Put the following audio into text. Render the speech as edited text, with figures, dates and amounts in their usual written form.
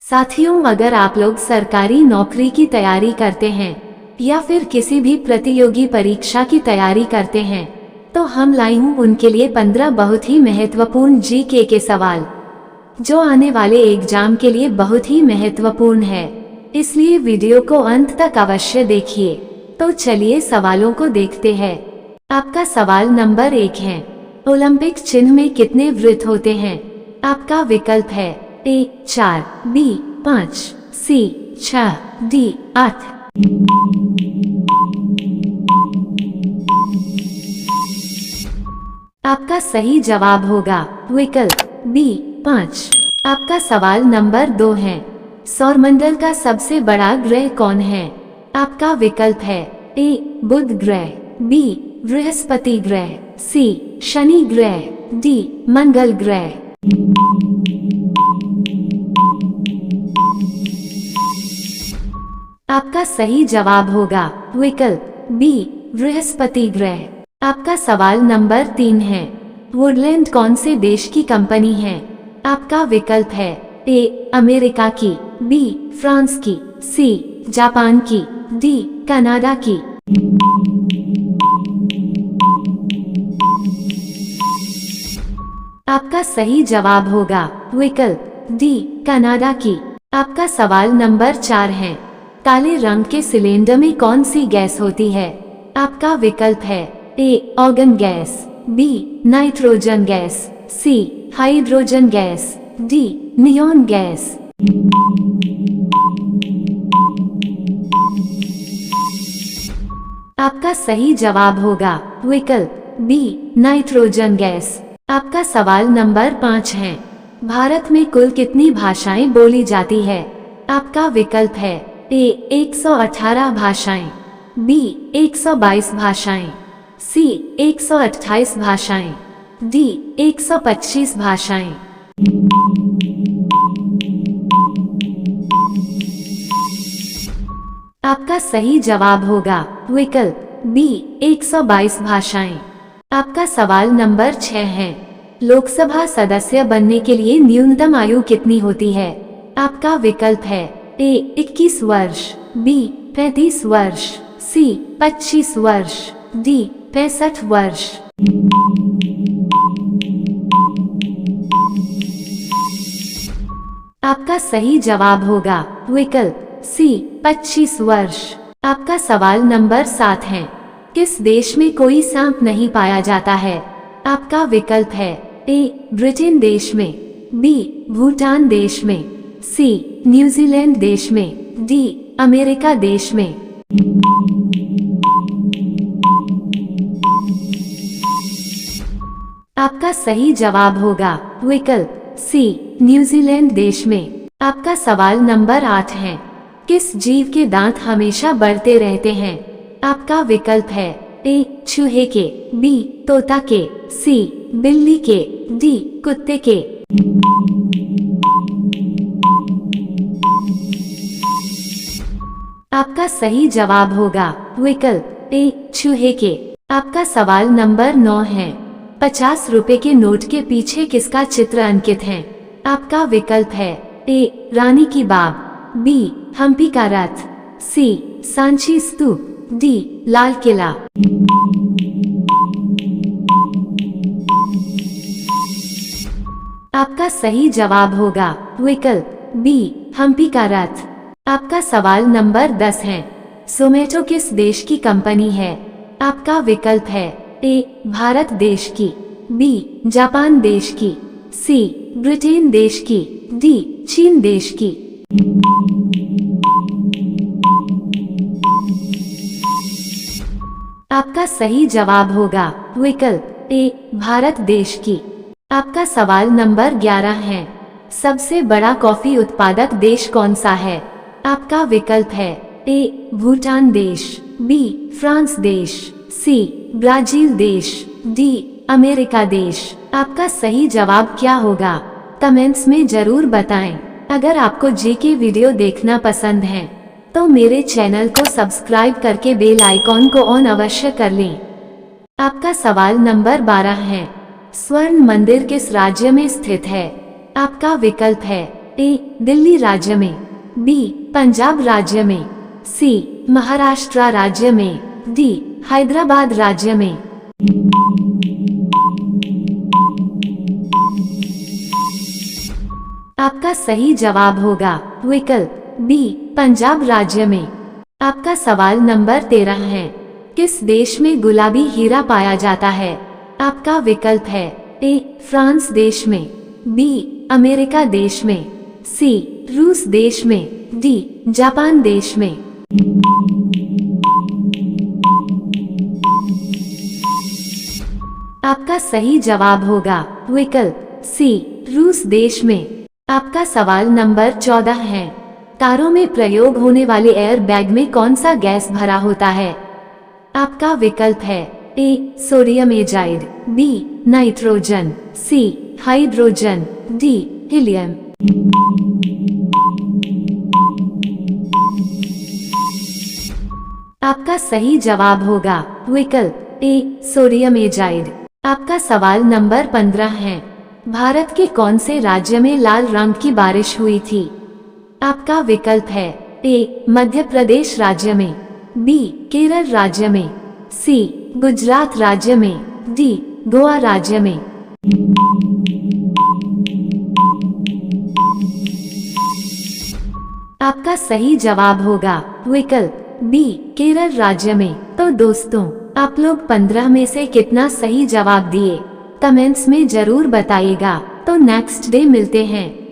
साथियों, अगर आप लोग सरकारी नौकरी की तैयारी करते हैं या फिर किसी भी प्रतियोगी परीक्षा की तैयारी करते हैं तो हम लाई हूँ उनके लिए 15 बहुत ही महत्वपूर्ण जीके के सवाल जो आने वाले एग्जाम के लिए बहुत ही महत्वपूर्ण है। इसलिए वीडियो को अंत तक अवश्य देखिए। तो चलिए सवालों को देखते हैं। आपका सवाल नंबर 1 है, ओलंपिक चिन्ह में कितने वृत्त होते हैं? आपका विकल्प है ए 4, बी 5, सी 6, डी 8। आपका सही जवाब होगा विकल्प बी 5। आपका सवाल नंबर 2 है, सौरमंडल का सबसे बड़ा ग्रह कौन है? आपका विकल्प है ए बुध ग्रह, बी बृहस्पति ग्रह, सी शनि ग्रह, डी मंगल ग्रह। आपका सही जवाब होगा विकल्प बी बृहस्पति ग्रह। आपका सवाल नंबर 3 है, वुडलैंड कौन से देश की कंपनी है? आपका विकल्प है ए अमेरिका की, बी फ्रांस की, सी जापान की, डी कनाडा की। आपका सही जवाब होगा विकल्प डी कनाडा की। आपका सवाल नंबर 4 है, काले रंग के सिलेंडर में कौन सी गैस होती है? आपका विकल्प है A argon gas, B nitrogen gas, C hydrogen gas, D neon gas. आपका सही जवाब होगा विकल्प बी नाइट्रोजन गैस। आपका सवाल नंबर 5 है, भारत में कुल कितनी भाषाएं बोली जाती है? आपका विकल्प है ए 118 भाषाएं, बी 122 भाषाएं, सी 128 भाषाएं, डी 125 भाषाएं। आपका सही जवाब होगा विकल्प बी 122 भाषाएं। आपका सवाल नंबर 6 है, लोकसभा सदस्य बनने के लिए न्यूनतम आयु कितनी होती है? आपका विकल्प है ए 21 वर्ष, बी 35 वर्ष, सी 25 वर्ष, डी 65 वर्ष। आपका सही जवाब होगा विकल्प सी 25 वर्ष। आपका सवाल नंबर 7 है, किस देश में कोई सांप नहीं पाया जाता है? आपका विकल्प है ए ब्रिटेन देश में, बी भूटान देश में, सी न्यूजीलैंड देश में, डी अमेरिका देश में। आपका सही जवाब होगा विकल्प सी न्यूजीलैंड देश में। आपका सवाल नंबर 8 है, किस जीव के दांत हमेशा बढ़ते रहते हैं? आपका विकल्प है ए चूहे के, बी तोता के, सी बिल्ली के, डी कुत्ते के। आपका सही जवाब होगा विकल्प ए चूहे के। आपका सवाल नंबर 9 है, 50 रुपए के नोट के पीछे किसका चित्र अंकित है? आपका विकल्प है ए रानी की बाग, बी हम्पी का रथ, सी सांची स्तूप, डी लाल किला। आपका सही जवाब होगा विकल्प बी हम्पी का रथ। आपका सवाल नंबर 10 है, जोमैटो किस देश की कंपनी है? आपका विकल्प है ए भारत देश की, बी जापान देश की, सी ब्रिटेन देश की, डी चीन देश की। आपका सही जवाब होगा विकल्प ए भारत देश की। आपका सवाल नंबर 11 है, सबसे बड़ा कॉफी उत्पादक देश कौन सा है? आपका विकल्प है ए भूटान देश, बी फ्रांस देश, सी ब्राजील देश, डी अमेरिका देश। आपका सही जवाब क्या होगा कमेंट्स में जरूर बताएं। अगर आपको जीके वीडियो देखना पसंद है तो मेरे चैनल को सब्सक्राइब करके बेल आइकॉन को ऑन अवश्य कर लें। आपका सवाल नंबर 12 है, स्वर्ण मंदिर किस राज्य में स्थित है? आपका विकल्प है ए दिल्ली राज्य में, बी पंजाब राज्य में, सी महाराष्ट्र राज्य में, डी हैदराबाद राज्य में। आपका सही जवाब होगा विकल्प बी पंजाब राज्य में। आपका सवाल नंबर 13 है, किस देश में गुलाबी हीरा पाया जाता है? आपका विकल्प है ए फ्रांस देश में, बी अमेरिका देश में, सी रूस देश में, डी जापान देश में। आपका सही जवाब होगा विकल्प सी रूस देश में। आपका सवाल नंबर 14 है, कारों में प्रयोग होने वाले एयर बैग में कौन सा गैस भरा होता है? आपका विकल्प है A sodium azide, B nitrogen, C hydrogen, D helium. आपका सही जवाब होगा विकल्प ए सोडियम एजाइड। आपका सवाल नंबर 15 है, भारत के कौन से राज्य में लाल रंग की बारिश हुई थी? आपका विकल्प है ए मध्य प्रदेश राज्य में, बी केरल राज्य में, सी गुजरात राज्य में, डी गोवा राज्य में। आपका सही जवाब होगा विकल्प बी केरल राज्य में। तो दोस्तों, आप लोग 15 में से कितना सही जवाब दिए कमेंट्स में जरूर बताइएगा। तो नेक्स्ट डे मिलते हैं।